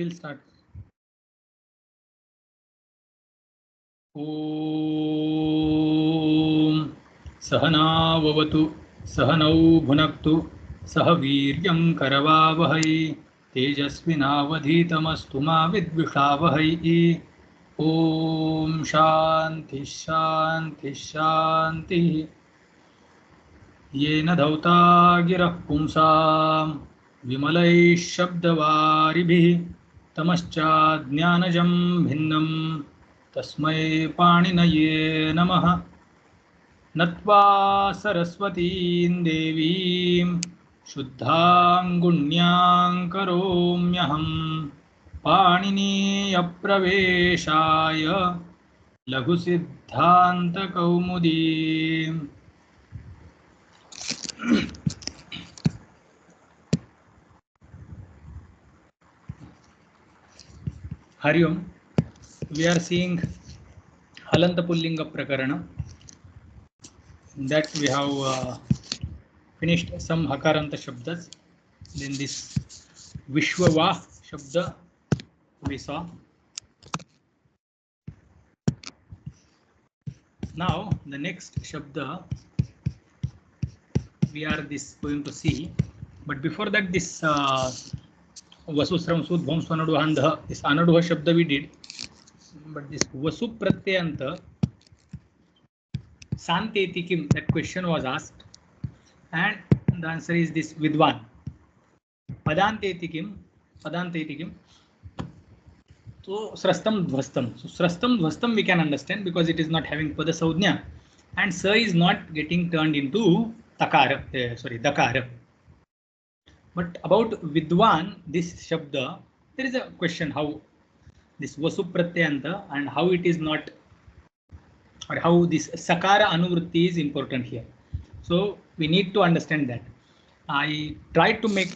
we'll start. Om Sahanavavatu Sahanau Bhunaktu Sahaviryam Karavavahai Tejasvinavadhitamastu ma vidvishavahai. Om Shanti Shanti Shanti. Yena dhauta girah pumsam Vimalai Shabdavaribhi Tamascha Jnanajam Bhinnam Tasmai Paninaya Namaha. Natva Saraswatīm Devīm Shuddhāṃ Gunyāṃ Karomyaham Pāణिnīya Praveshāya Laghusiddhantakaumudi. Hari Om. We are seeing Subantaprakaranam. That we have finished some Hakaranta Shabdas. Then this Vishwava Shabda we saw. Now the next Shabda we are going to see. But before that, this Vasusram Sudbham Swanaduhandha, this Anaduha Shabda we did. But this Vasu Pratyanta Santetikim, that question was asked, and the answer is this Vidwan. Padantetikim. So Srastam Dhvastam. So Srastam Dhvastam we can understand because it is not having Pada Saudhnya, and Sa is not getting turned into Takara, Dakara. But about Vidwan, this Shabda, there is a question how this Vasu Pratyanta and how it is not, or how this Sakara Anuvritti is important here. So we need to understand that. I tried to make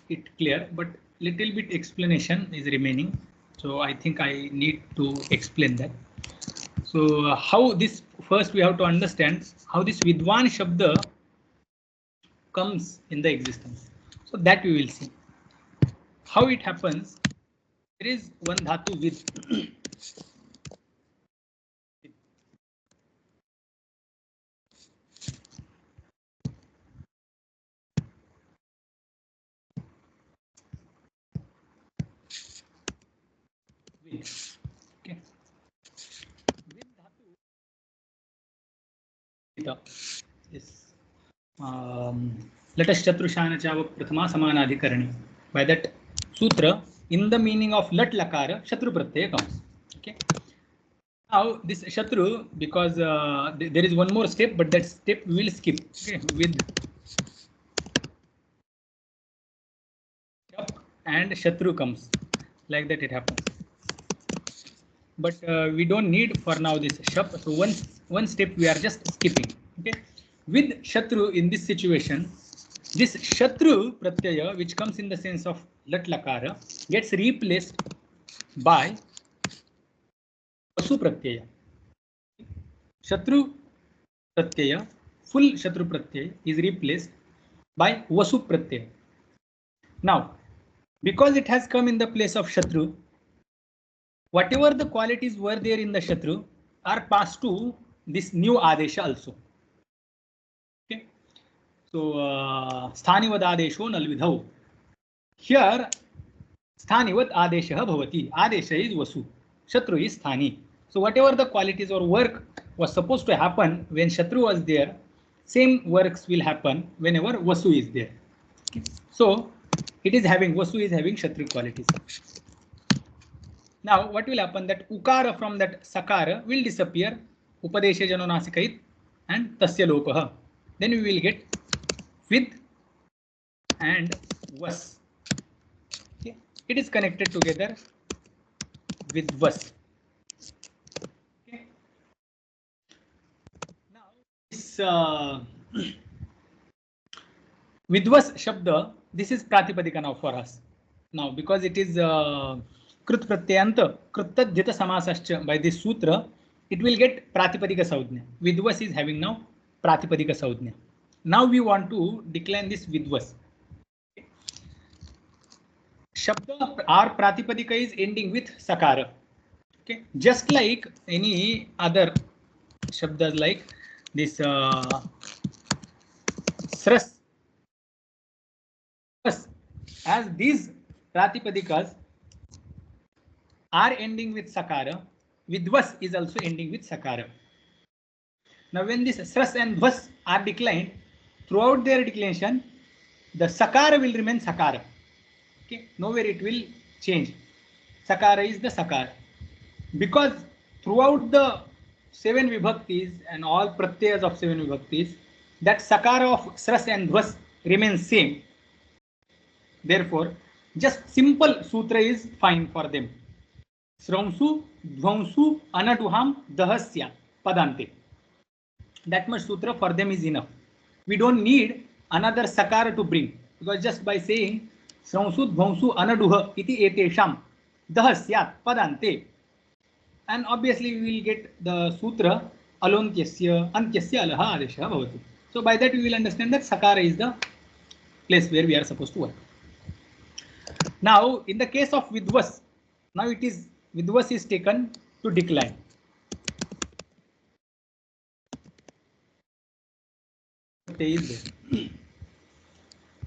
it clear, but little bit explanation is remaining. So I think I need to explain that. So how this, first we have to understand how this Vidwan Shabda comes in the existence. So that we will see. How it happens, there is one dhatu with. Okay. With dhatu. Yes. Let us Chatrushana Chava Prathama Samanadhikarani. By that sutra, in the meaning of Lat Lakara, Shatru Pratyaya comes. Okay. Now this Shatru, because there is one more step, but that step we will skip. Okay. With Shap and Shatru comes. Like that it happens. But we don't need for now this Shap. So one step we are just skipping. Okay. With Shatru in this situation, this Shatru Pratyaya, which comes in the sense of Lat Lakara, gets replaced by Vasu Pratyaya. Shatru Pratyaya, full Shatru Pratyaya is replaced by Vasu Pratyaya. Now, because it has come in the place of Shatru, whatever the qualities were there in the Shatru are passed to this new Adesha also. So, Sthanivad Adesho Nalvidhau. Here, Sthanivad Adesha Bhavati. Adesha is Vasu. Shatru is Sthani. So, whatever the qualities or work was supposed to happen when Shatru was there, same works will happen whenever Vasu is there. Okay. So, it is having, Vasu is having Shatru qualities. Now, what will happen? That Ukara from that Sakara will disappear. Upadeshe Jano Nasikait and Tasya Lopaha. Then we will get with and was. Okay. It is connected together with was. Okay. Now this with was Shabda, this is Pratipadika now for us. Now because it is Krut Pratyanta, Krutadhyata Samasascha by this sutra, it will get Pratipadika Saudhnya. Vidvas is having now Pratipadika Saudhnya. Now we want to decline this Vidvas. Shabda or Pratipadika is ending with Sakara. Okay, just like any other Shabdas like this Sras. As these Pratipadikas are ending with Sakara, Vidvas is also ending with Sakara. Now when this Sras and Vas are declined, throughout their declination, the Sakara will remain Sakara. Okay, nowhere it will change. Sakara is the Sakara. Because throughout the 7 vibhaktis and all pratyas of 7 vibhaktis, that Sakara of Sras and Vas remains same. Therefore, just simple sutra is fine for them. Sramsu, Dhvamsu, Anaduham, Dahasya, Padante. That much sutra for them is enough. We don't need another Sakara to bring, because just by saying Sramsu, Dhvamsu, Anaduha, iti etesham, Dahasya, Padante, and obviously we will get the sutra Alontyasya, Antyasya, Alaha, Adesha, Bhavati. So by that we will understand that Sakara is the place where we are supposed to work. Now, in the case of Vidvas, now it is Vidvas is taken to decline.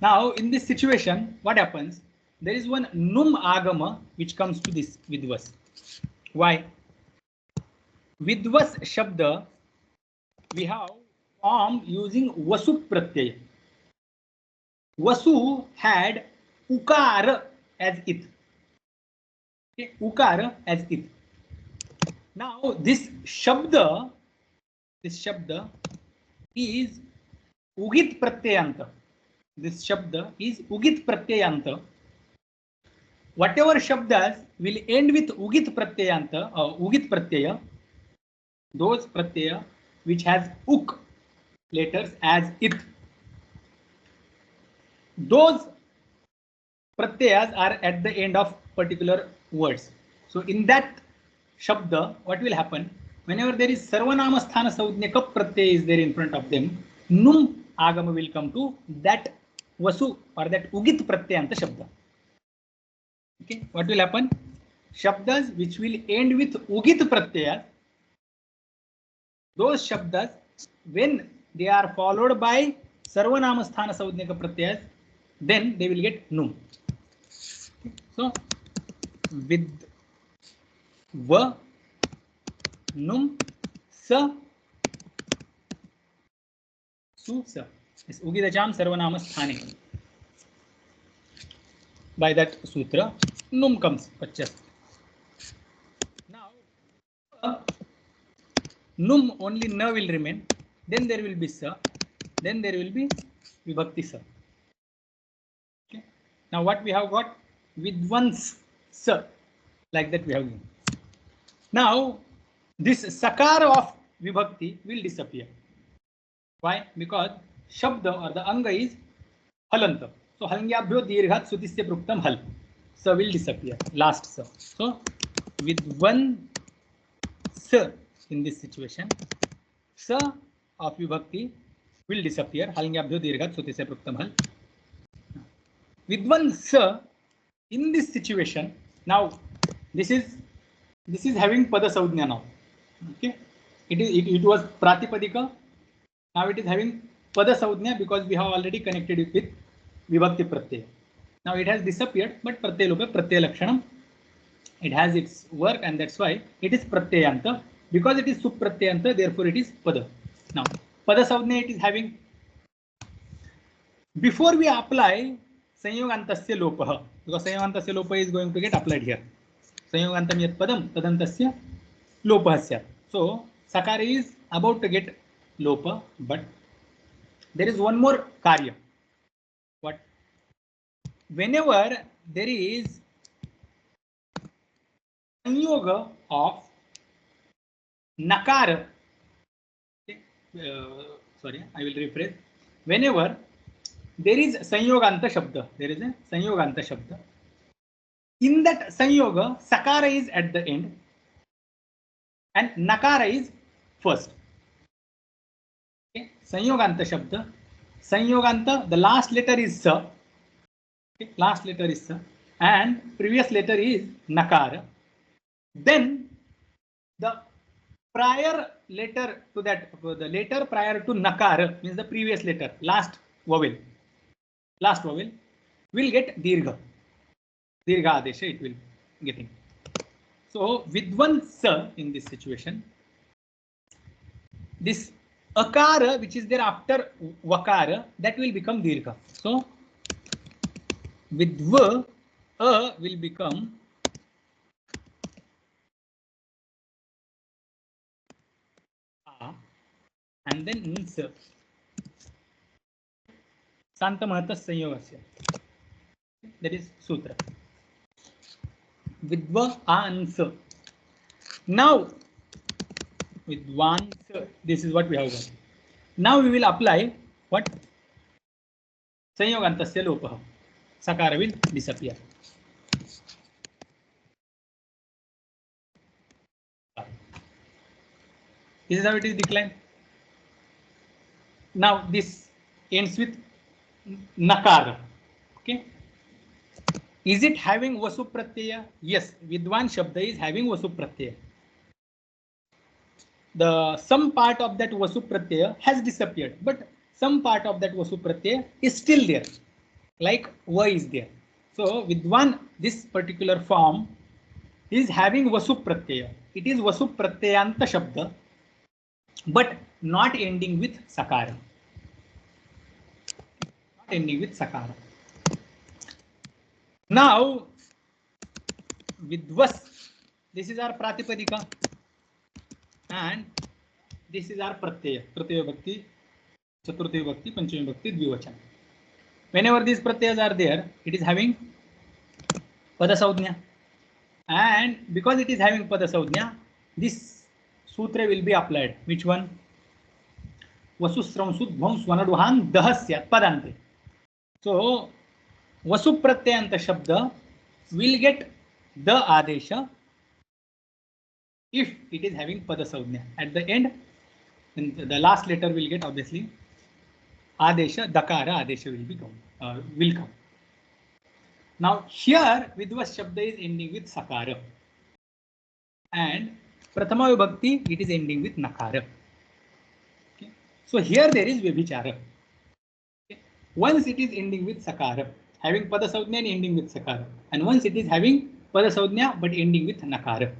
Now, in this situation, what happens? There is one Num Agama which comes to this Vidvas. Why? Vidvas Shabda we have formed using Vasu Pratyaya. Vasu had Ukara as it. Okay, Ukara as it. Now this Shabda is Ugit Pratyayanta. This Shabda is Ugit Pratyayanta. Whatever Shabdas will end with Ugit Pratyayanta or Ugit Pratyaya, those Pratyaya which has Uk letters as it, those Pratyayas are at the end of particular words. So in that Shabda, what will happen? Whenever there is Sarvanama Sthana Saudnyaka Pratyaya is there in front of them, Num Agama will come to that Vasu or that Ugit Pratyayanta Shabda. Okay, what will happen? Shabdas which will end with Ugit Pratyaya, those Shabdas, when they are followed by Sarvanama Sthana Saudnyaka Pratyayas, then they will get Num. Okay. So, with Va, Num, Sa, Su, Sa. Is Ugidacham Sarvanama Sthane. By that sutra, Num comes. Now, Num only Na will remain. Then there will be Sa. Then there will be Vibhakti Sa. Okay. Now what we have got? Vidvans Sa. Like that we have given. Now this Sakara of Vibhakti will disappear. Why? Because Shabda or the Anga is Halanta. So Halangyabhyo Dirghat Sutisya Pruktam Hal. Sa will disappear. Last Sa. So with one Sa in this situation, Sa of Vibhakti will disappear. Halangyabhyo Dirghat Sutisya Pruktam Hal. With one Sa in this situation, now this is having Pada Saudhnya now. Okay, it was Pratipadika. Now it is having Pada Saudhnya because we have already connected it with Vibhakti Pratyaya. Now it has disappeared, but Pratyaya Lopa Pratyaya Lakshanam, it has its work, and that's why it is Pratyayanta. Because it is Supratyayanta, therefore it is Pada. Now Pada Saudhnya it is having. Before we apply Sanyogantasya Lopaha, because Sanyogantasya Lopa is going to get applied here. Sanyogantam yat padam tadantasya lopahasya. So Sakara is about to get Lopa, but there is one more Karya. What? Whenever there is Sanyoga of Nakara, okay, sorry, I will rephrase. Whenever there is Sanyoganta Shabda, there is a Sanyoganta Shabda. In that Sanyoga, Sakara is at the end and Nakara is first. Okay. Sanyoganta Shabda. Sanyoganta, the last letter is Sa. Okay. Last letter is Sa. and previous letter is nakara. Then the prior letter to that, the letter prior to nakara means the previous letter, last vowel will get dirgha adesha, it will getting. So vidvan sa, in this situation, this akara which is there after vakara, that will become dirgha. So vidva a will become a, and then ns. Santamahata sanyogasya. That is sutra. Vidva ans. Now vidvans, this is what we have got. Now we will apply what? Sanyogantasya lopah. Sakara will disappear. This is how it is declined. Now this ends with nakara. Okay. Is it having vasu pratyaya? Yes, vidwan shabda is having vasu pratyaya. The some part of that vasu pratyaya has disappeared, but some part of that vasu pratyaya is still there, like va is there. So vidwan, this particular form is having vasu pratyaya. It is vasu pratyayanta shabda, but not ending with sakara. Not ending with sakara. Now vidvas, this is our pratipadika, and this is our pratyaya. Pratyaya bhakti, chaturthi bhakti, panchami bhakti, dvivachan. Whenever these pratyayas are there, it is having pada saudhnya, and because it is having pada saudhnya, this sutra will be applied. Which one? Vasu sramsud bhams vanaduhan dahasya padante. So vasu pratyayanta shabda will get the adesha if it is having pada saudhnya. At the end, the last letter will get obviously adesha, dakara adesha will come. Now here vidvas shabda is ending with sakara, and prathama vibhakti it is ending with nakara. Okay. So here there is vyabhichara. Okay. Once it is ending with sakara, having pada saudhnya and ending with sakara, and once it is having pada saudhnya but ending with nakara.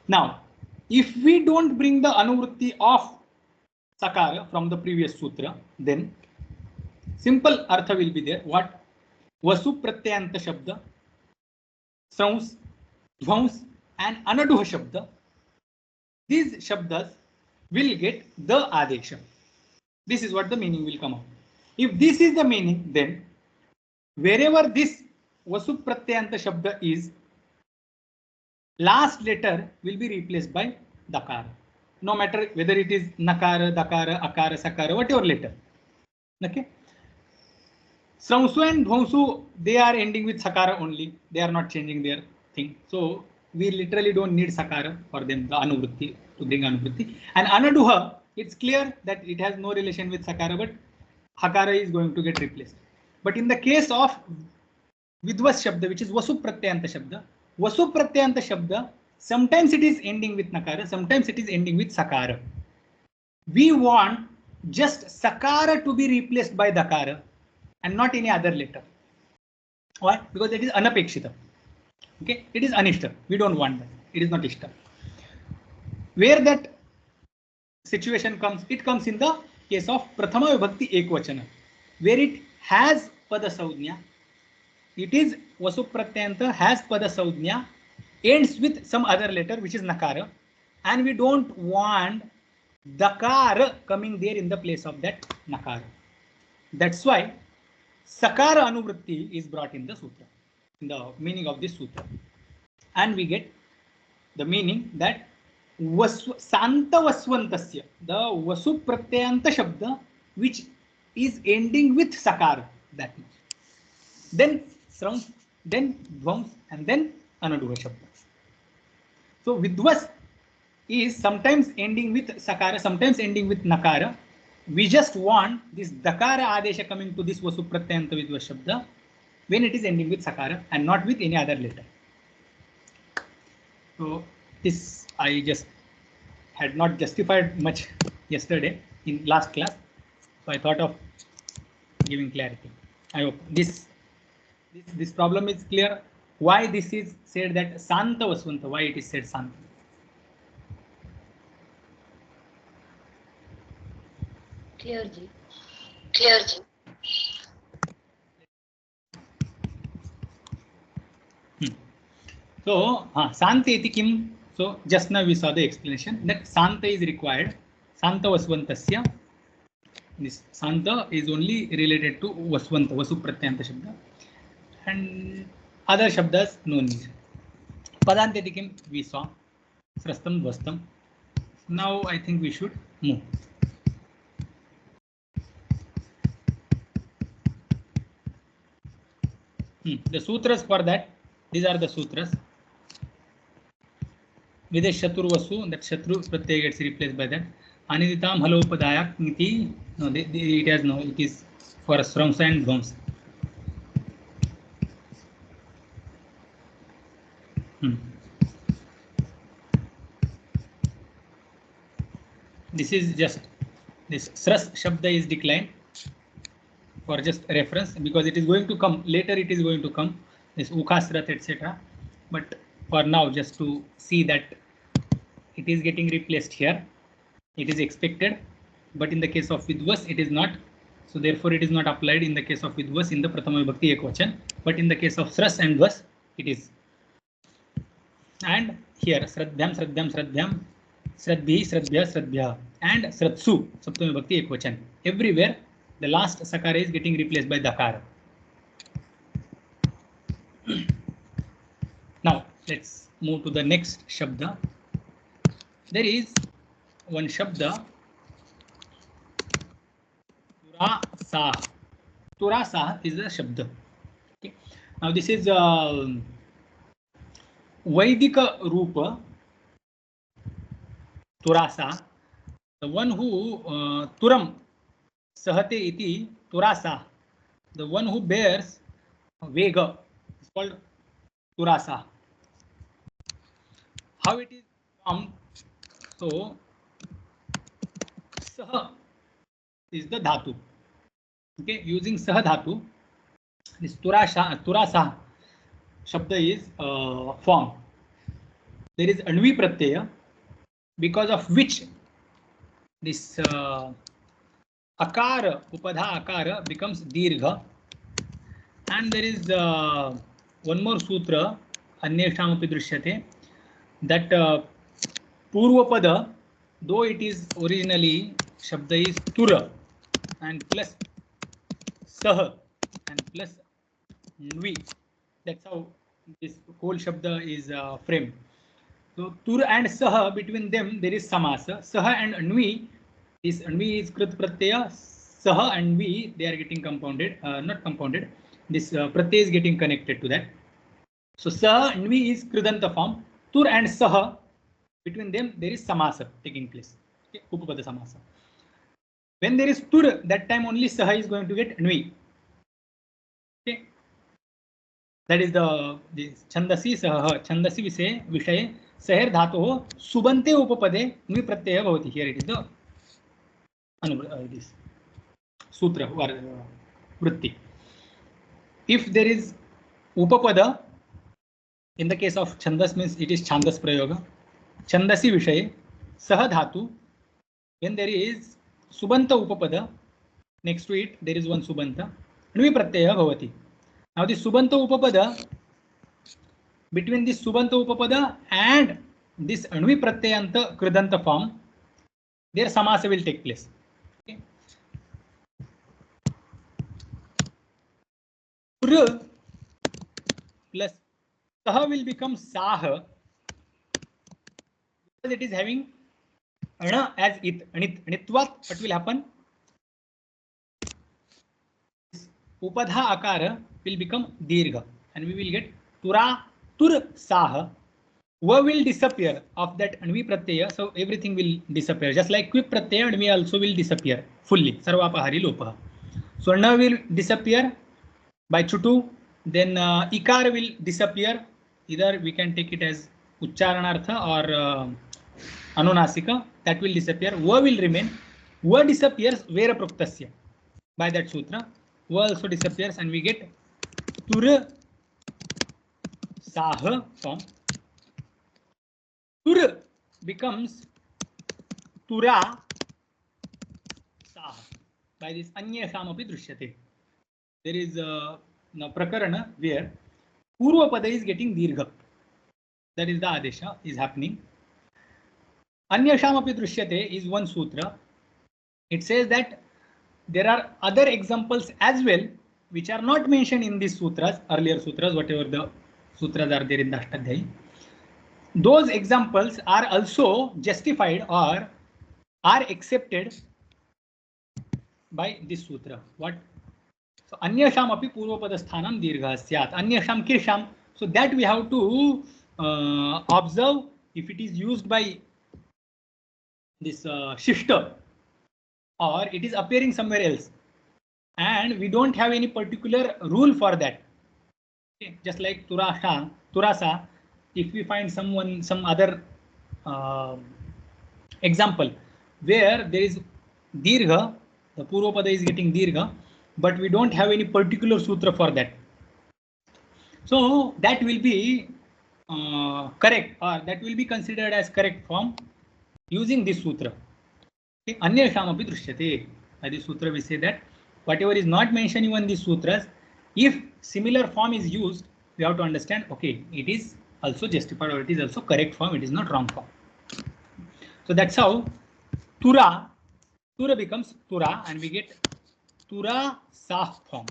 Now, if we don't bring the anuvritti of sakara from the previous sutra, then simple artha will be there. What? Vasu pratyayanta shabda, srams, dhvams, and anaduha shabda. These shabdas will get the adesha. This is what the meaning will come out. If this is the meaning, then wherever this vasu pratyayanta shabda is, last letter will be replaced by dakara. No matter whether it is nakara, dakara, akara, sakara, whatever letter. Okay. Sramsu and dhvamsu, they are ending with sakara only. They are not changing their thing. So we literally don't need sakara for them, the anuvritti, to bring anuvritti. And anaduha, it's clear that it has no relation with sakara, but hakara is going to get replaced. But in the case of vidvas shabda, which is vasu pratyayanta shabda, vasu pratyayanta shabda, sometimes it is ending with nakara, sometimes it is ending with sakara. We want just sakara to be replaced by dakara and not any other letter. Why? Because it is anapekshita. Okay, it is anishta. We don't want that. It is not ishta. Where that situation comes, it comes in the case of prathama vibhakti ekvachana, where it has pada saudhnya. It is vasu pratyayanta has pada saudhnya, ends with some other letter which is nakara, and we don't want dakara coming there in the place of that nakara. That's why sakara anuvritti is brought in the sutra, in the meaning of this sutra, and we get the meaning that santa vaswantasya, the vasu pratyayanta shabda which is ending with sakara, that much. Then srams, then dhvams, and then anaduha shabda. So vidvas is sometimes ending with sakara, sometimes ending with nakara. We just want this dakara adesha coming to this vasu pratyayanta vidvas shabda when it is ending with sakara and not with any other letter. So this I just had not justified much yesterday in last class, so I thought of giving clarity. I hope this problem is clear. Why this is said that Santa Vasvanta? Why it is said Santa? Clear, ji. Clear, ji. So, Santa iti kim? So, just now we saw the explanation that Santa is required. Santa Vasvantasya. This Santa is only related to Vasvanta, Vasu Pratyanta Shabda. And other Shabdas, no need. Padanta iti kim? We saw. Srastam, Dvastam. Now, I think we should move. The sutras for that, these are the sutras. Videsh Shatur Vasu, that Shatru Pratyaya gets replaced by that. Aniditam Halopadayak Niti, no, it has no, it is for Sramsa and Dvams. This is just, this Sras Shabda is declined for just reference because it is going to come later, it is going to come, this Ukasrat, etc. But for now, just to see that it is getting replaced here, it is expected, but in the case of Vidvas, it is not. So therefore, it is not applied in the case of Vidvas in the Prathama Vibhakti Ekvachan, but in the case of Sras and Vas, it is. And here, Sradhyam, Sradhyam, Sradhyam, Sradbhi, Sradbhya, Sradbhya, and Sratsu, Saptama Vibhakti Ekvachan. Everywhere, the last Sakara is getting replaced by Dakara. Now, let's move to the next Shabda. There is one Shabda, Turasa. Turasa is a Shabda. Okay. Now, this is Vaidika Rupa, Turasa. The one who Turam Sahate iti Turasa. The one who bears Vega is called Turasa. How it is formed? So, Saha is the Dhatu. Okay, using Saha Dhatu, this Turasa Shabda is formed. There is Anvi Pratyaya, because of which this Akara, Upadha Akara becomes Dirgha. And there is one more sutra, Anyesham api drishyate, that Purvapada, though it is originally Shabda is Tura and plus Sah and plus Nvi. That's how this whole Shabda is framed. So Tur and Sah, between them there is Samasa. Sah and Anvi, this Anvi is Krit Pratyaya, Sah and Nvi, they are getting compounded, not compounded. This Pratyaya is getting connected to that. So Sah and Nvi is Kridanta form. Tur and Sah, between them there is Samasa taking place. Okay, Upapada Samasa. When there is Tur, that time only Sah is going to get Nvi. Okay. That is the Chandasi Saha, Chandasi Vishaye, Saher Dhatoho, Subante Upapade, Nvi Pratyaya Bhavati. Here it is the this Sutra or Vritti. If there is Upapada, in the case of Chandas means it is Chandas Prayoga, Chandasi Vishaye, Saha Dhatu, when there is Subanta Upapada, next to it there is one Subanta, Nvi Pratyaya Bhavati. Now the Subanta Upapada, between this Subanta Upapada and this Anvi Pratyayanta Kridanta form, their Samasa will take place. Okay. Pura plus Saha will become Saha because it is having Ana as it. Anitvat, what will happen? Upadha Akara will become Dirgha and we will get Tura Tur Saha. Va will disappear of that Anvi Pratyaya, so everything will disappear. Just like Kvip Pratyaya, Anvi also will disappear fully. Sarvapahari Lopaha. So Ana will disappear by Chutu Then ikar will disappear. Either we can take it as uchcharanartha or anunasika. That will disappear. Va will remain. Va disappears vera pruktasya. By that sutra, va also disappears and we get tur sah form. Tur becomes tura sah. By this anyasham api drishyate. There is a prakarana where purva pada is getting dirgha. That is the adesha is happening. Anyasham api drishyate is one sutra. It says that there are other examples as well which are not mentioned in these sutras, earlier sutras, whatever the sutras are there in the Ashtadhyayi. Those examples are also justified or are accepted by this sutra. What? So anyasham api purvapada sthanam dirgha syat. Anyasham kirsham. So that we have to observe if it is used by this shishta or it is appearing somewhere else. And we don't have any particular rule for that. Okay. Just like turasa, if we find some other example where there is dirgha, the purvapada is getting dirgha, but we don't have any particular sutra for that. So that will be correct, or that will be considered as correct form using this sutra. Okay. Anyasham api drishyate. By this sutra we say that whatever is not mentioned even in these sutras, if similar form is used, we have to understand, okay, it is also justified or it is also correct form, it is not wrong form. So that's how tura becomes tura and we get tura sah form.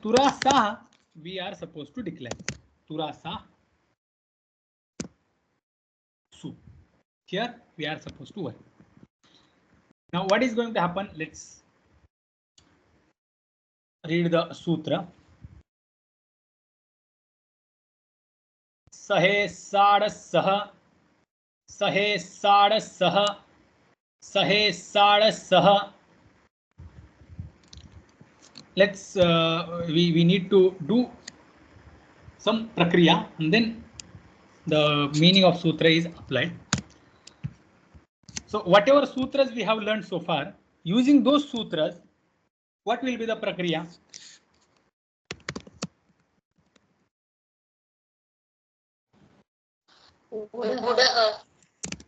Tura sah we are supposed to decline. Tura sah su. Here we are supposed to work. Now what is going to happen? Let's read the sutra. Sahe sada saha, sahe sada saha, sahe sada saha. Let's we need to do some prakriya and then the meaning of sutra is applied. So whatever sutras we have learned so far, using those sutras, what will be the prakriya?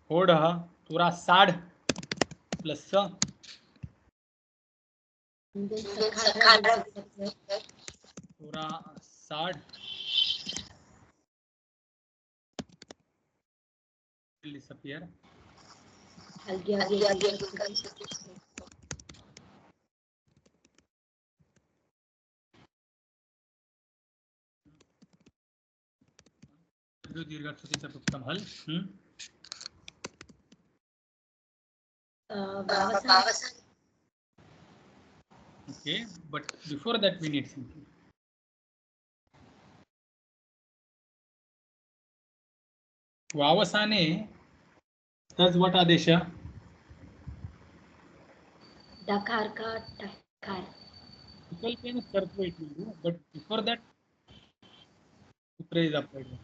Odah, tura sad plus sa. Tura sad will disappear. Okay, but before that we need something. Vavasane does what adesha? Dakar ka takar. But before that, sutra is applied.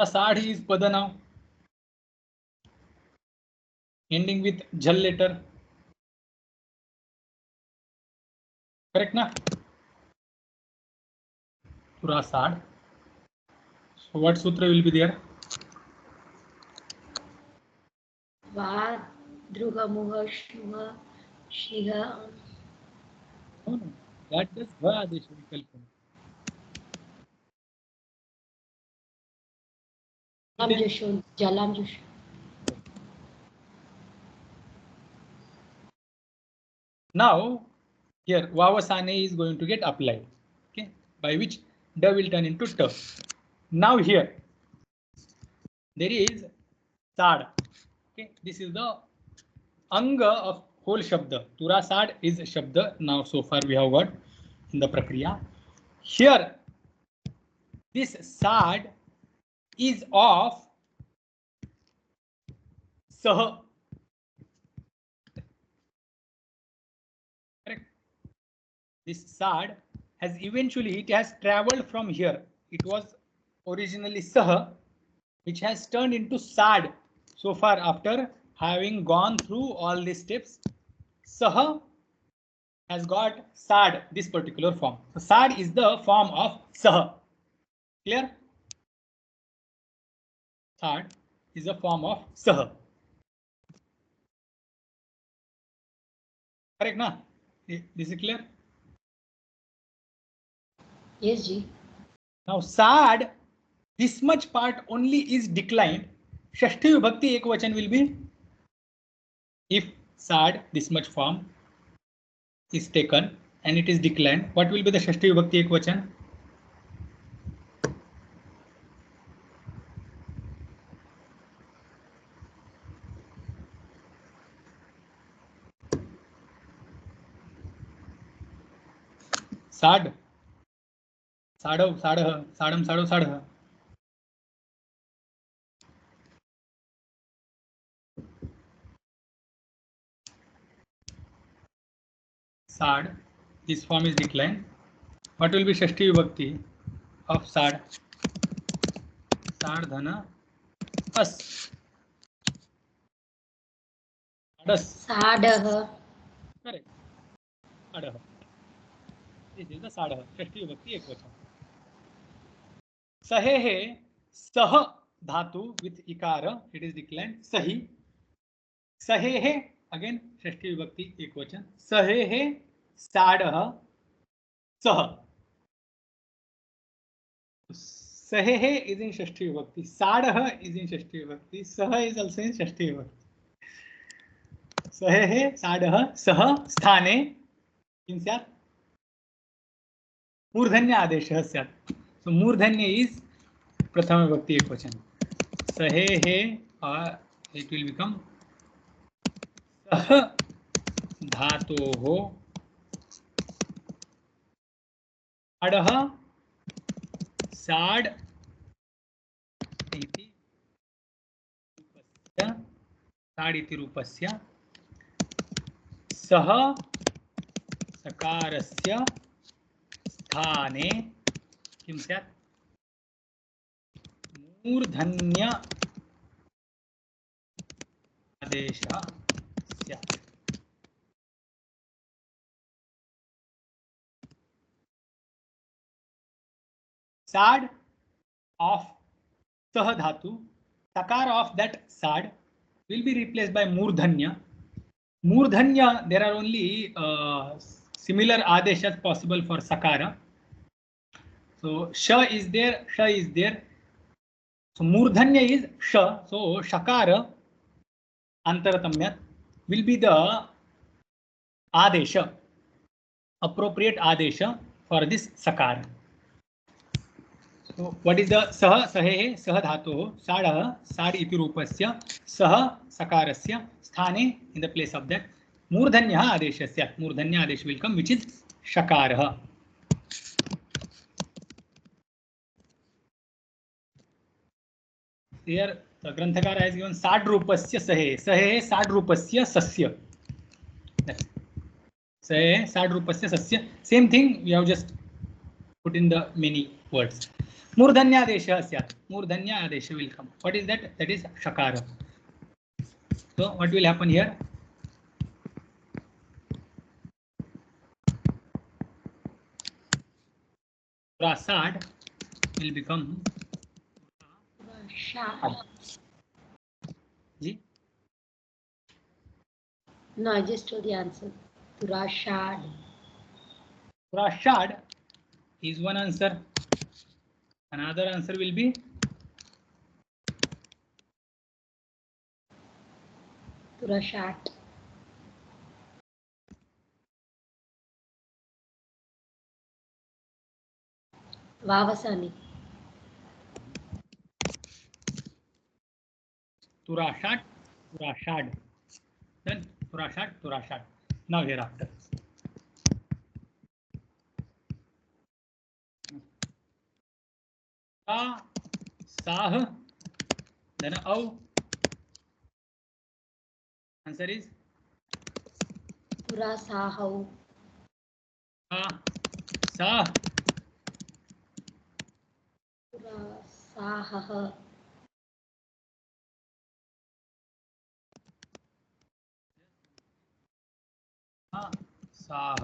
Sad is pada now, ending with jal letter. Correct na? Tura sad. So what sutra will be there? Va druga muha shmuha shiha. No. That does va adesha vikalpa. Jalam Joshua. Now here Vavasane is going to get applied. Okay, by which da will turn into ta. Now here there is sad. Okay, this is the anga of whole shabda. Tura sad is shabda. Now so far we have got in the prakriya. Here this sad is of sah. Correct. This sad has eventually, it has traveled from here. It was originally sah, which has turned into sad. So far, after having gone through all these steps, sah has got sad, this particular form. So sad is the form of sah. Clear? Sad is a form of sah. Correct, na? This is clear? Yes, Ji. Now sad, this much part only is declined. Shashti vibhakti ekvachan will be, if sad, this much form is taken and it is declined, what will be the Shashti vibhakti ekvachan? Sad. Sadav, sadah, sadam, sadav, sadah. Sad, this form is declined. What will be Shashti vibhakti of sad? Sad dhana as. Sadas. Sadah. Correct. Sadah. This is the sadah. Shashti vibhakti ekvachan. Sahehe, sah dhatu with ikara, it is declined. Sahi. Sahehe, again Shashti vibhakti ekvachan. Sahehe, sadah, sah. Sahehe is in Shashti vibhakti. Sadah is in Shashti vibhakti. Sah is also in Shashti vibhakti. Sahehe, sadah, sah, sthane, किं स्यात्? मूर्धन्य आदेशः स्यात्. So मूर्धन्य is प्रथम विभक्ति एकवचन. सहेहे, it will become सह धातोः साडः साड इति रूपस्य, साड इति रूपस्य सह सकारस्य स्थाने किं स्यात्? मूर्धन्य आदेशः स्यात्. Sad of sah dhatu, sakar of that sad will be replaced by murdhanya. Murdhanya, there are only similar adeshas possible for sakara. So sha is there, sha is there. So murdhanya is sha. So shakara antaratamyat will be the adesha, appropriate adesha for this sakara. So what is the sah? Sahe sah dhatu sadah sad iti rupasya sah sakarasya sthane, in the place of that murdhanya adeshasya. Murdhanya adesh will come, which is shakarah. Here the Granthakara has given sad rupasya sahe. Sahe sad rupasya sasya. Sahe sad rupasya sasya. Same thing we have just put in the many words. Murdhanya adesha syat. Murdhanya adesha will come. What is that? That is shakara. So what will happen here? Prasad will become Shad. Ji? No, I just told the answer. Turashad. Prasad is one answer. Another answer will be Turashat. Vavasani. Turashad, Turashad. Then Turashad, Turashad. Now hereafter. सा Sah then au. Answer is Tura साहौ sa sah तुरा साहः साह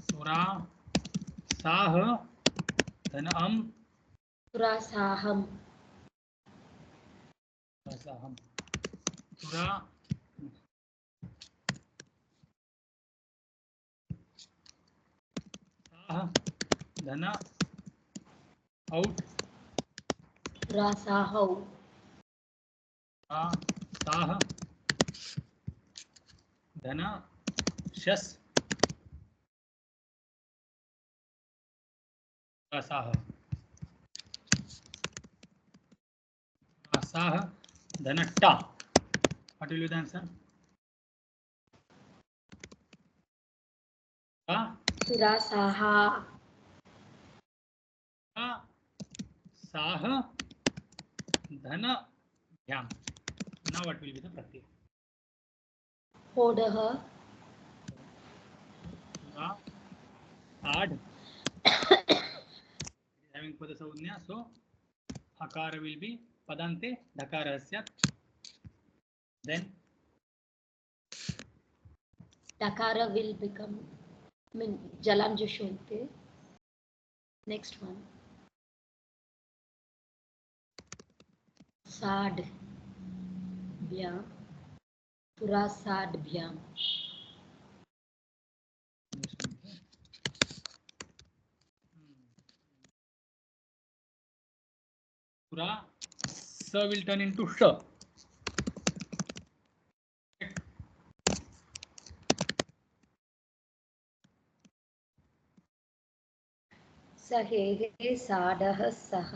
सुरा Sah then तुरा साहम् saham सुरा Sah then out Tura साहौ Sah then शस Sah Sah then ta. What will be the answer? तुरा साहा साह धन भ्याम. Now what will be the pratyay? होडः Ad having pada saudhnya, so akara will be padante dhakara syat. Then dakara will become jalam jashunte. Next one sad bhyam Tura साड भ्याम pura sa will turn into sh. सहेः साडः सः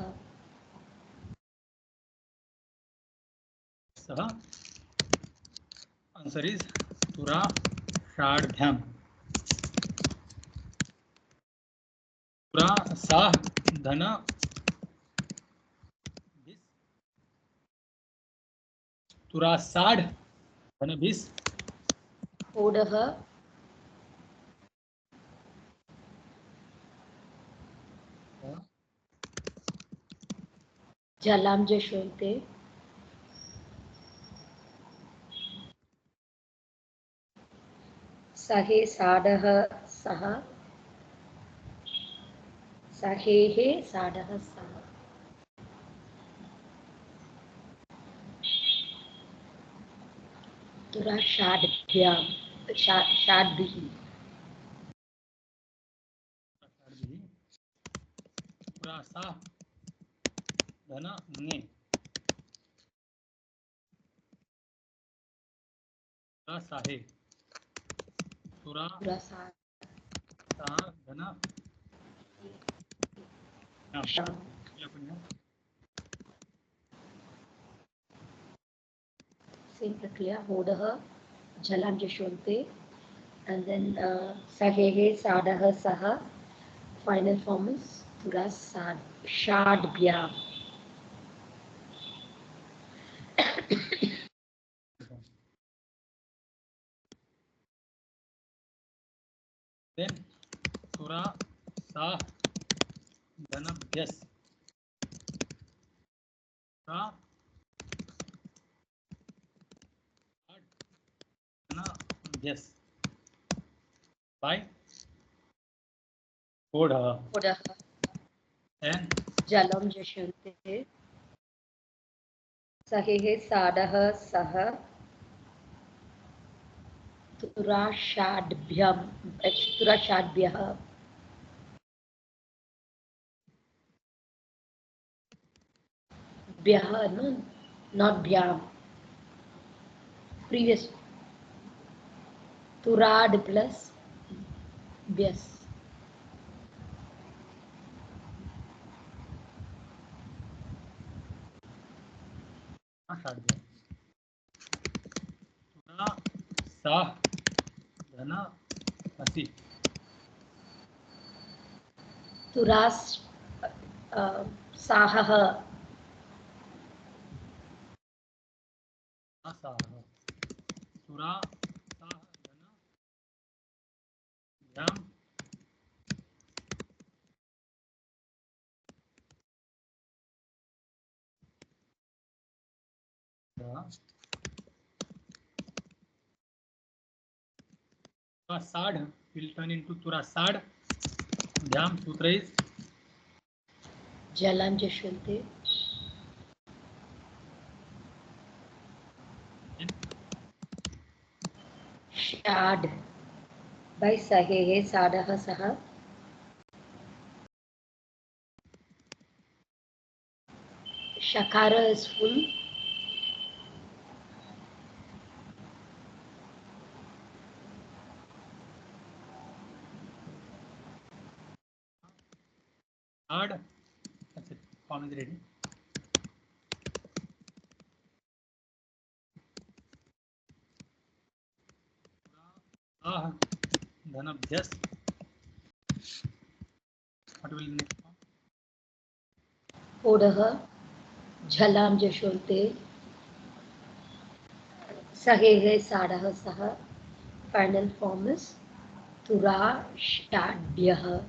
सह. Answer is pura shad bhyam. pura sa dhana bis pura sad dhana bis होडः जलां जशोन्ते सहे साडः सः सहेः साडः सः तुरा षाड्भ्यां षाड्भिः pura sa dhana nge pura sahe pura तुरा सा sa dhana Shyam same प्रक्रिया होडः जलां जशोन्ते and then सहेः साडः सः final form is Tura षाड्भ्यां then pura sa dhana bhyas pura dhana bhyas by hodah होडः and जलं जशन्ते सहेः साडः सः तुरा षाड्भ्यः भ्यः no not भ्याम previous turad plus भ्यस pura sa dhana asi तुरा साहः असाह सुरा साह धन भ्याम Turasad will turn into Turasad. Jam Sutra is Jalam Jashwante. Shad by Sahehe Sadaha Saha. Shakara is full. Ad. That's it. Form is ready. Ah, Dhanabhyas. What will next form? Podaha Jalam Jashwante. Sahehe Sadaha Saha. Final form is Tura Shadyaha.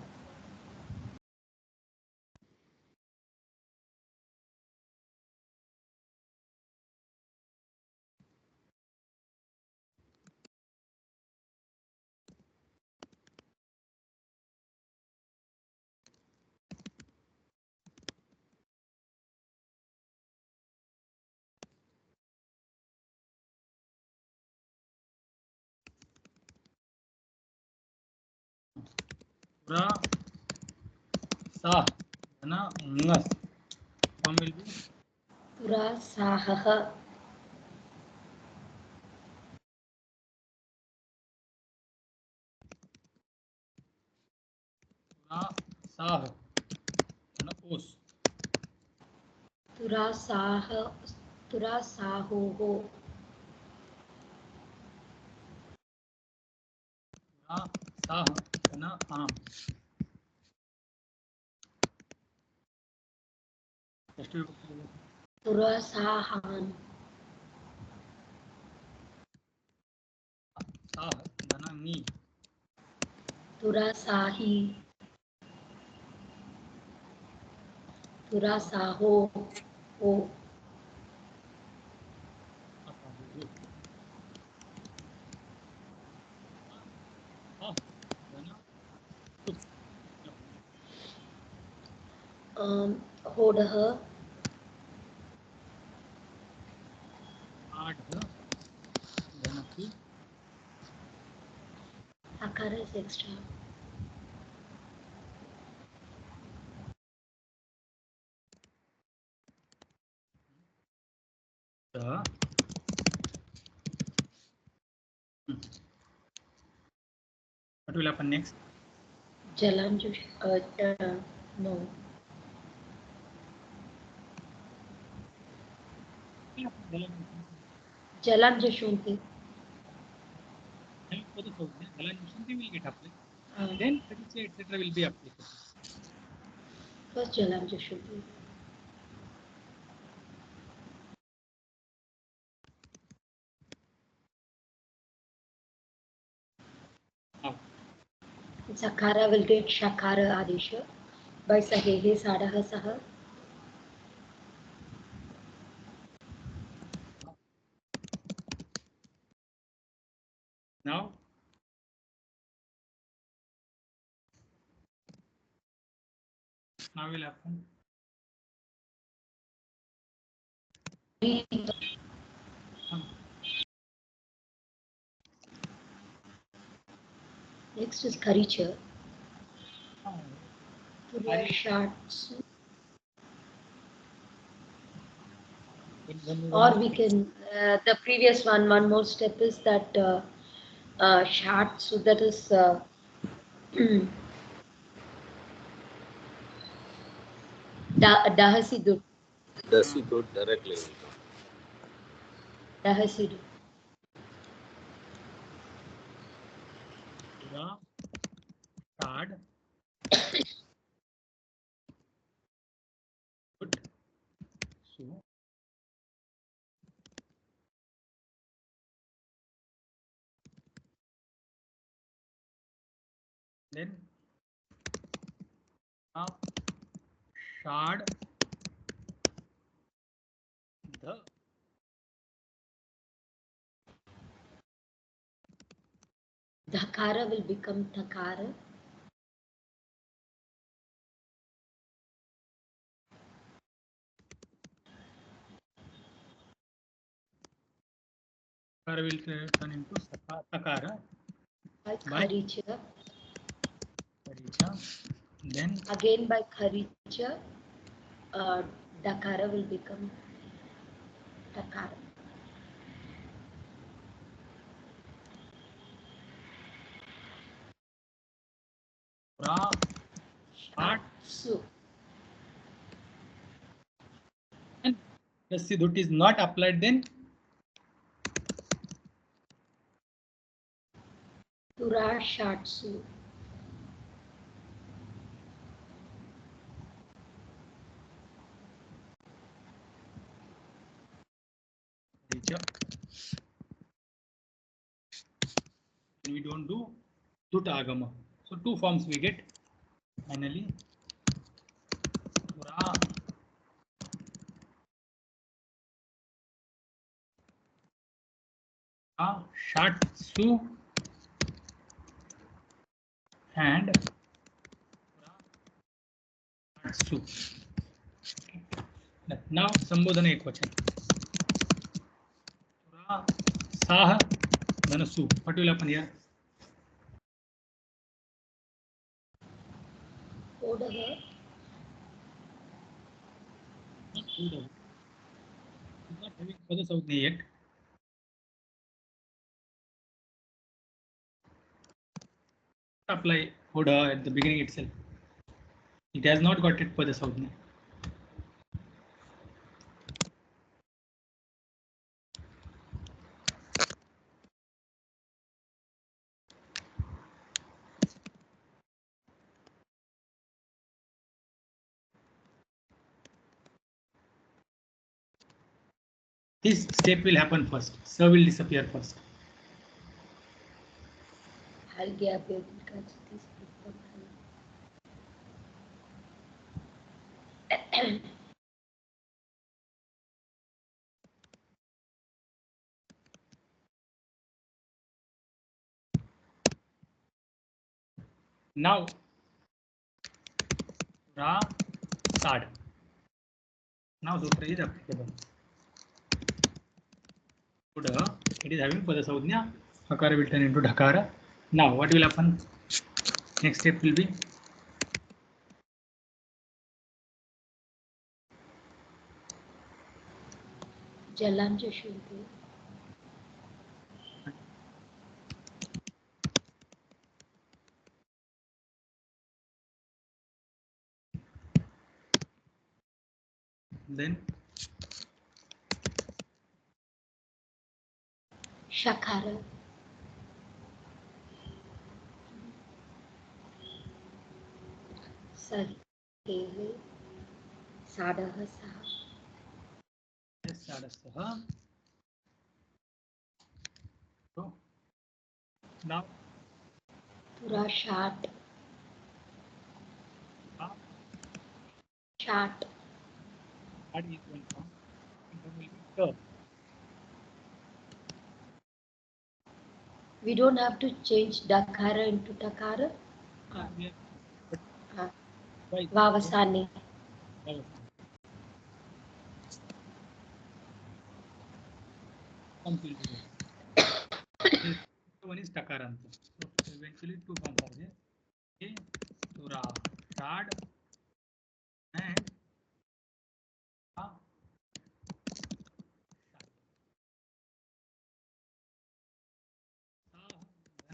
Tura Sah Dhana Ngas. Form will be Tura Sahaha. Tura Sah Dhana Os. Tura Saha. Tura Sahoho. Tura Sah Dhana Am. Tura Sahan. Sah Dhana Ni. Tura Sahi. Tura Saho. O. Hodaha. Akara is extra. What will happen next? Jalam no. Jalam Jashunti. Jalanjashunti will get applied. Then Padiche etc. will be applicable. First Jalam Jashunti. Sakara will get Shakara Adisha by Sahehe Sadaha Saha. Now will happen. Next is Karicha. Shots. Or we can, the previous one more step is that shot, so that is Dahasidu. Dasidu directly. Dahasidu. Card Then shad the Dhakara will become Thakara. Takara will turn into Takara. By Kharicha. Then again by Kharicha, Dakara will become Takara. Shatsu. And the Sidhut is not applied, then Tura Shatsu. we don't do Dut Agama. So two forms we get finally. Tura Shatsu and Shatsu. Now Sambodhana Ekvachan. Tura Saha Dhanasu. What will happen here? Odaha. Not having Pada Saudhya yet. Apply Oda at the beginning itself. It has not got it Pada Saudhya. This step will happen first. Sa will disappear first. Now, Ra Sad. Now Sutra is applicable. It is having Pada Saudhya. Hakara will turn into Dhakara. Now, what will happen? Next step will be Jalanja Shunti. then Shakara. Sahehe. Sadaha Saha. Sadasaha. So now Tura Shat. Shat. That is one form. Then will be Ka. We don't have to change Dakara into Takara. Vavasani. One is Takaranta. So eventually two forms are there. Okay. Tura, Shad, and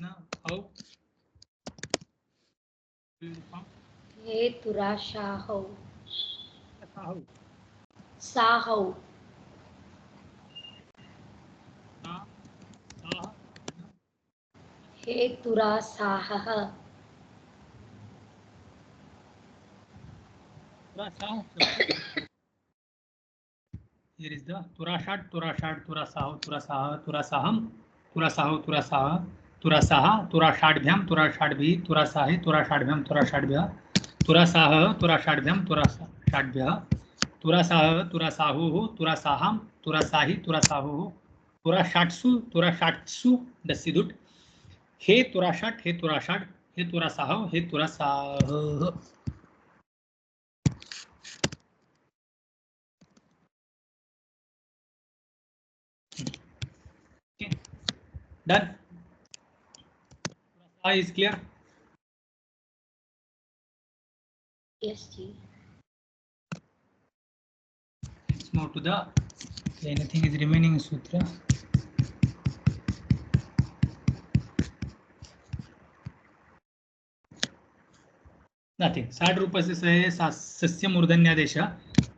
Dhana, how? He Tura Shaho. Sahu. Saho. He Tura Saha. Here is the Turashad, Turashad, Turasaho, Turasaha, Turasaham, Turasaho, Turasaha. तुरासाह तुराषाढभ्याम तुराषाढभि तुरासाहे तुराषाढभ्याम तुराषाढभ्यः तुरासाह तुराषाढभ्याम तुराषाढभ्यः तुरासाह तुरासाहुः तुरासाहाम तुरासाहि तुरासाहुः तुराषाट्सु तुराषाट्सु दस्सिदुट hey तुराषाट hey तुराषाट hey तुरासाह hey तुरासाह. Okay. Done. Is clear? Yes, Ji. Let's move to the. Anything is remaining in sutra. Nothing. Sad rupa se sasya murdanyaadesh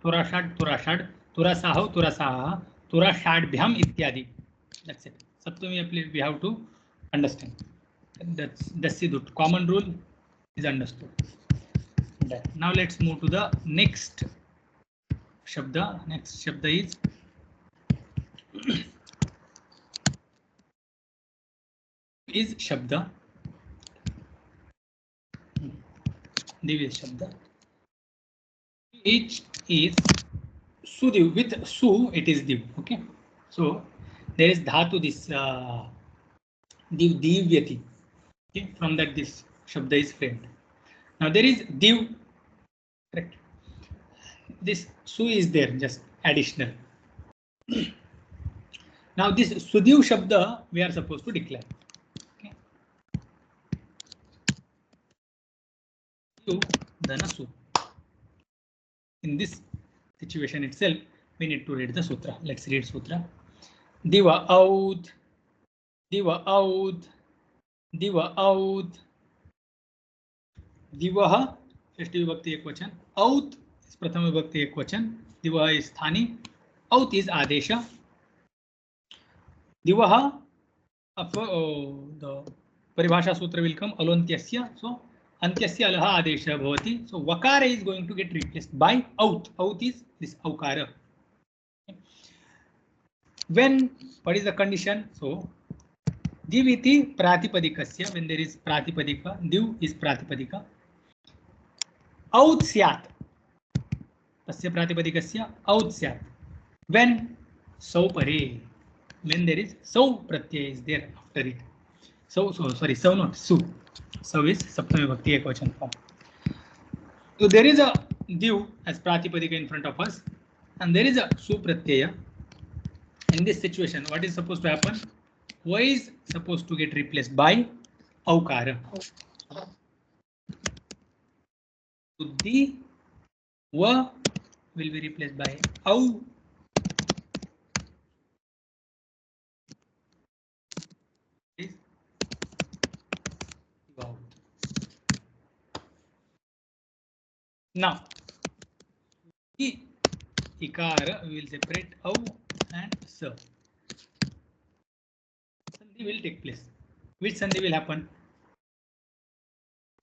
तुराषाड तुराषाड तुरासाह तुरासाह तुराषाढभ्याम इत्यादि. That's it. Saptami we have to understand. That's the common rule is understood. Now let's move to the next shabda. Next shabda is shabda. Div is shabda. Each is sudiv. With su it is div. Okay. So there is dhatu this div divyati. Okay. From that this shabda is framed. Now there is div. Correct. This su is there, just additional. Now this sudiv shabda we are supposed to declare. Okay. Dana su. In this situation itself, we need to read the sutra. Let's read sutra. Diva aud, diva aud, diva aud. Divaha, षष्ठी विभक्ति एकवचन. Aut is प्रथम विभक्ति एकवचन. Divaha is स्थानी. Aut is Adesh. Divaha, the paribhasha sutra will come alontyasya. So antyasya alaha adesha bhavati. So vakara is going to get replaced by out. Out is this aukara. When, what is the condition? So div iti pratipadikasya. When there is pratipadika, div is pratipadika. Out syat. Tasya pratipadikasya out syat. When sau pare. When there is sau pratyaya is there after it. Sau not su. Sau is saptami bhakti ekvachan form. So there is a div as pratipadika in front of us, and there is a su pratyaya. In this situation, what is supposed to happen? Va is supposed to get replaced by aukara. Suddhi va will be replaced by au. Now, ikara we will separate au and sa. Sandhi will take place. Which sandhi will happen?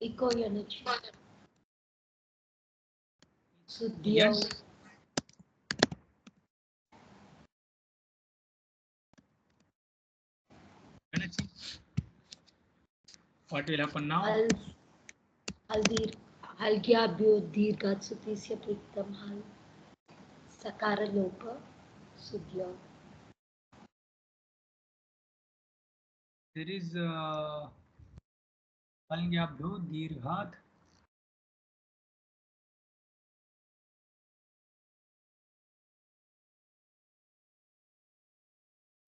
Eco unity. Yes. What will happen now? Halgyabhyo dirghat sutisya priktam hal sakara lopa sudya. There is halgyabhyo dirghat.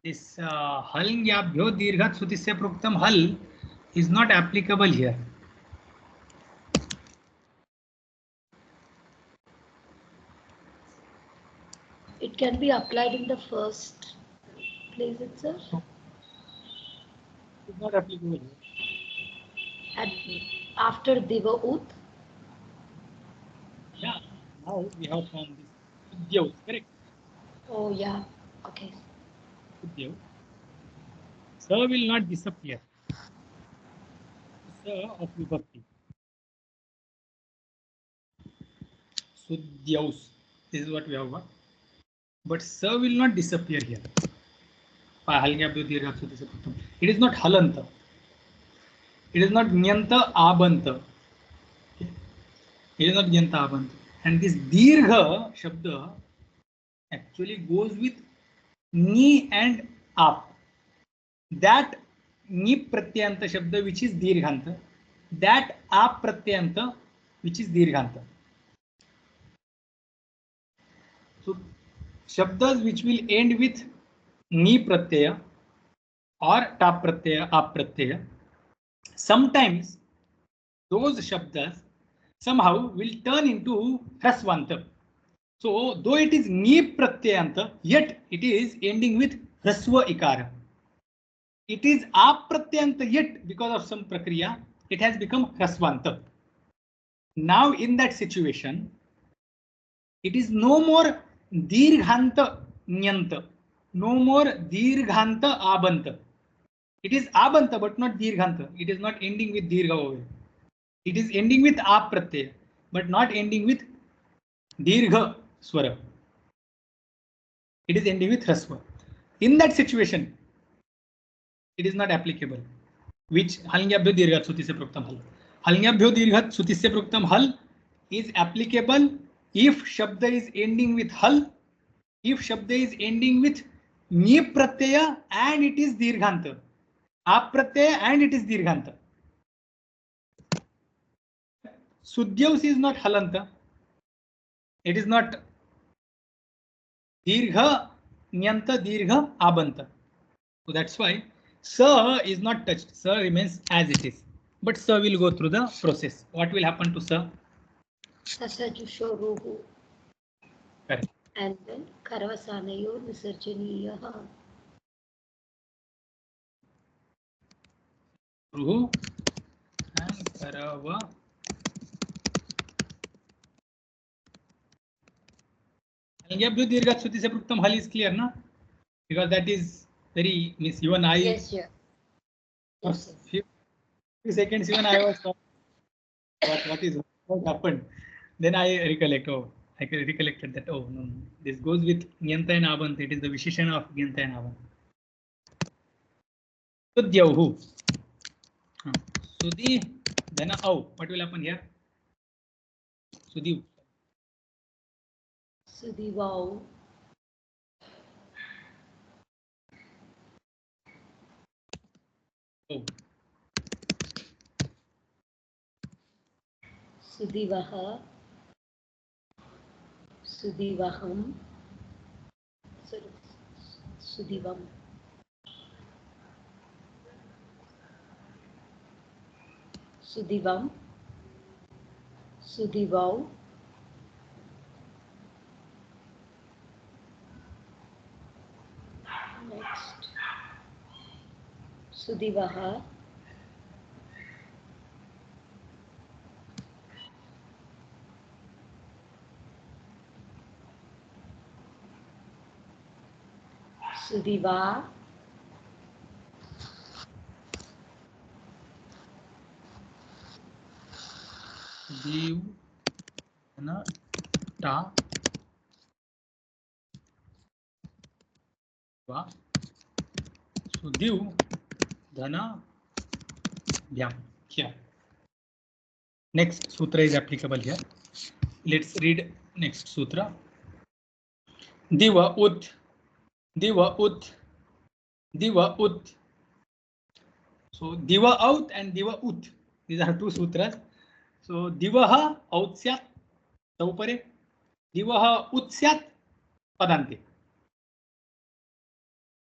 This halgyabhyo dirghat sutisya priktam hal is not applicable here. It can be applied in the first place itself. It's not applicable here. And after diva ut. Yeah, now we have formed this Udyav, correct? Oh yeah, okay. Udyav. Sa will not disappear. Sa of vibhakti. Sudyaus. This is what we have got. But sa will not disappear here. It is not halanta. It is not nyanta abanta. It is not nyanta abanta. And this dirgha shabda actually goes with ni and ap. That ni pratyanta shabda which is dirghanta. That ap pratyanta which is dirghanta. So shabdas which will end with ni pratyaya or ta pratyaya, ap pratyaya, sometimes those shabdas somehow will turn into hrasvanta. So though it is ni pratyayanta, yet it is ending with hrasva ikara. It is ap pratyayanta, yet because of some prakriya, it has become hrasvanta. Now in that situation, it is no more dirghanta nyanta, no more dirghanta abanta. It is abanta but not dirghanta. It is not ending with dirgha over. It is ending with ap pratyaya but not ending with dirgha swara. It is ending with hrasva. In that situation, it is not applicable. Which halingyabhyo dirghat suti se proktam hal. Halingyabhyo dirghat suti se proktam hal is applicable if shabda is ending with hal, if shabda is ending with ni pratyaya and it is dirghanta, ap pratyaya and it is dirghanta. Sudhyavs is not halanta. It is not dirgha nyanta dirgha abanta. So that's why sa is not touched. Sa remains as it is. But sa will go through the process. What will happen to sa? Sasajushoruhu. Correct. And then Karavasanayo Visarjaniyaha. Ruhu and Karava. Halingyabhyo dirghat suti se proktam hal is clear, na? Because that is very means even I. Yes, yeah. Yes, Few seconds even I was what happened. Then I recollect. Oh, I recollected that. Oh no, this goes with nyanta and abant. It is the visheshana of nyanta and abant. Sudyauhu. Sudhi dhana au. What will happen here? Sudhi. Sudhivau. Oh. Sudhivaha. Sudhivaham. Sorry. Sudhivam. Sudhivam. Sudhivau. Next. Sudhivaha. Sudhiva. Div dhana ta va. Sudhiv dhana vyam. Here. Next sutra is applicable here. Let's read next sutra. Diva ut. Diva ut. Diva ut. So diva out and diva ut. These are two sutras. So divaha outsyat saupare. Divaha utsyat padante.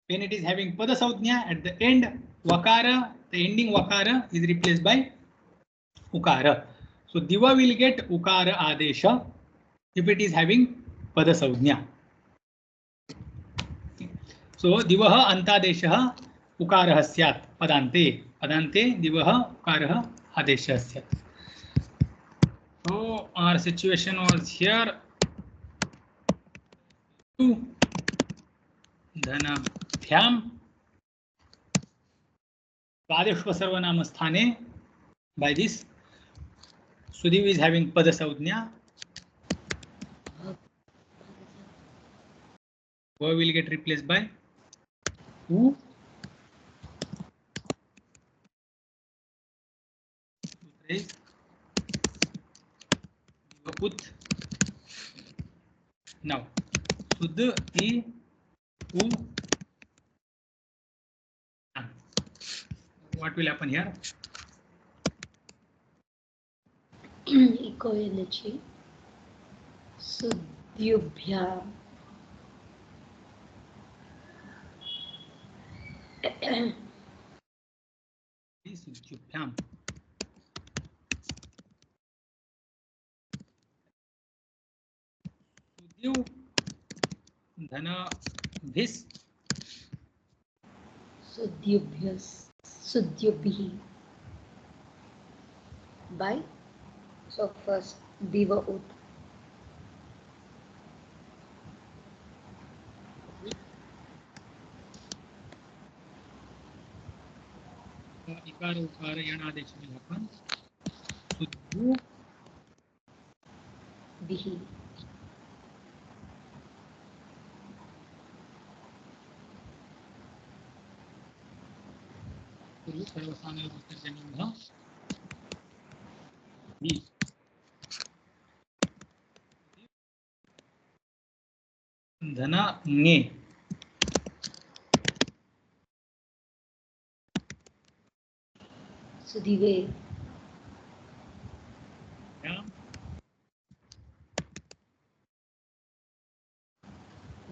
When it is having pada saudhnya at the end, vakara, the ending vakara is replaced by ukara. So diva will get ukara adesha if it is having pada saudhnya. So divaha antadesha ukarah syat padante. Padante divaha ukarah adesha syat. So our situation was here. Dhanabhyam Pradeshva Sarvanama Sthane. By this, Sudhiv is having Pada Saudhnya. Who will get replaced by U. is ut. Now sud I u. What will happen here? Eco energy. Sudyubhyam. Sudyubhyam. Sudyu dhana vis. Sudyubhyas. Sudyubhi. By. So first diva ut. इकार उकार यणादेश में अपन सुद्यु Bihi. सर्वसामान्य विसर्जनीयः हि धन ङे Sudive.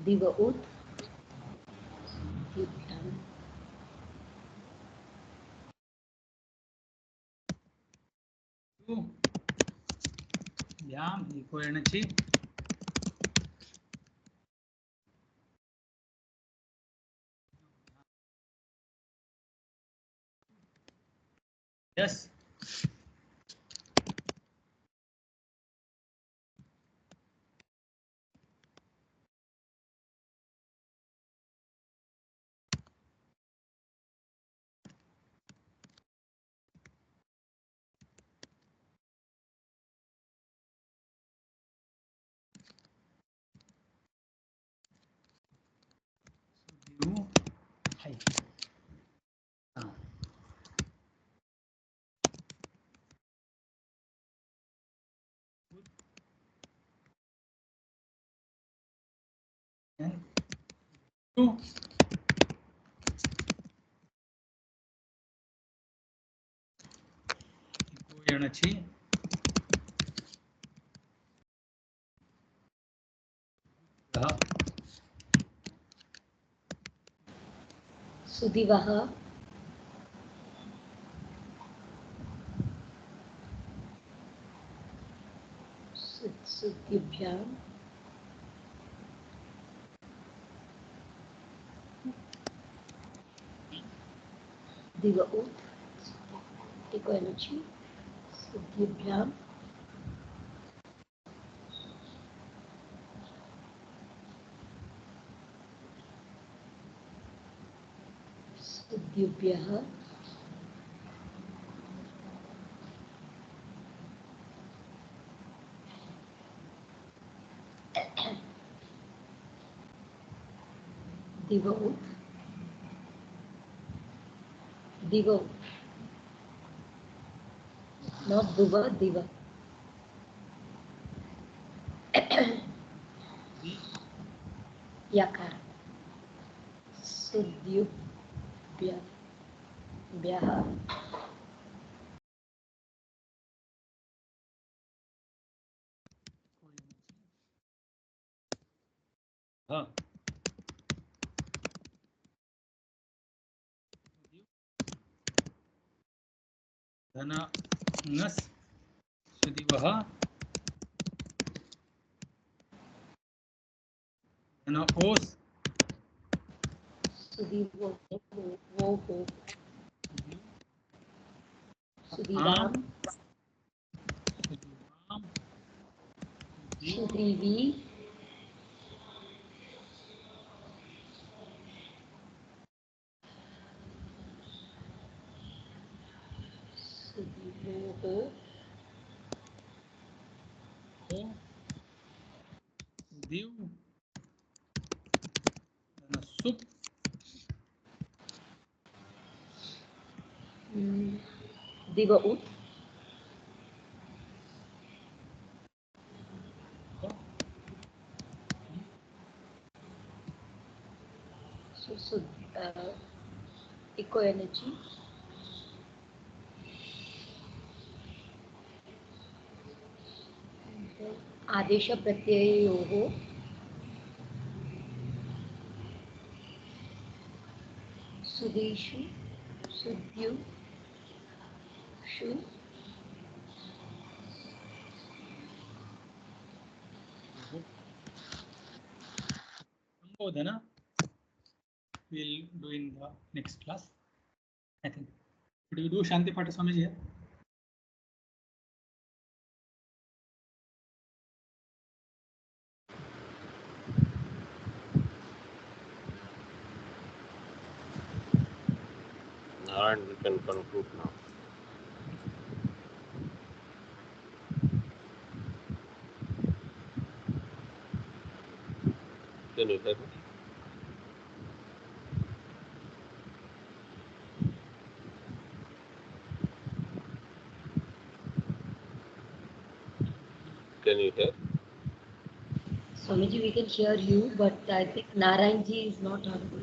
Diva ut. Sudyubhyam. भ्याम इको एनर्जी यस सुद्यु हाय इको एनर्जी Sudivaha. Sudyubhyam. Diva ut. Eco energy. Sudyubhyam. Sudyubhyaha. Diva ut. Diva. Not Duva, Diva. Yakar. Sudyubhyam. Byaha. हाँ धन नस सुदिवः धन ओस Sudivo. Wo. Sudiram. सुदिवाम Sudrivi. Sudivoho. दिव धन सुप Diva ut. So eco energy. Adesh प्रत्ययोः सुदेषु सुद्युषु Sambodhana we'll do in the next class, I think. Could you do Shanti Pata Swamiji here? And we can conclude now. Can you hear me? Can you hear? Swamiji, we can hear you, but I think Narayanji is not audible.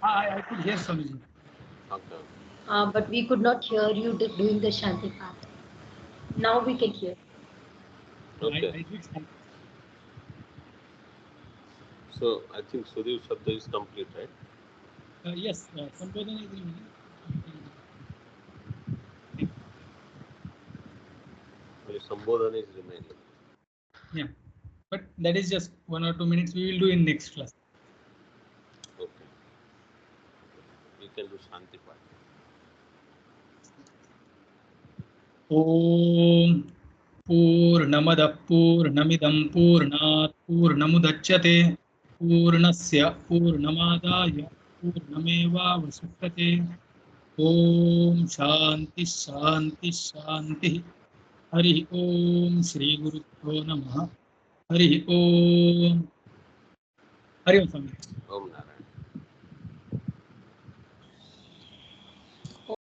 I could hear Swamiji. Okay. But we could not hear you doing the Shanti Path. Now we can hear. Okay. I did something. So I think Sudhir Shabda is complete, right? Yes, Sambodhana is remaining. Only Sambodhana is remaining. Yeah, but that is just 1 or 2 minutes. We will do in next class. Okay. We can do Shanti Pata. Om Purnamada Purnamidam Purnat Purnamudachyate Purnasya Purnamadaya Purnameva Vasuktate. Om Shanti Shanti Shanti. Hari Om Shri Guru Namaha. Hari Om. Hari Om Swami. Om Namaha.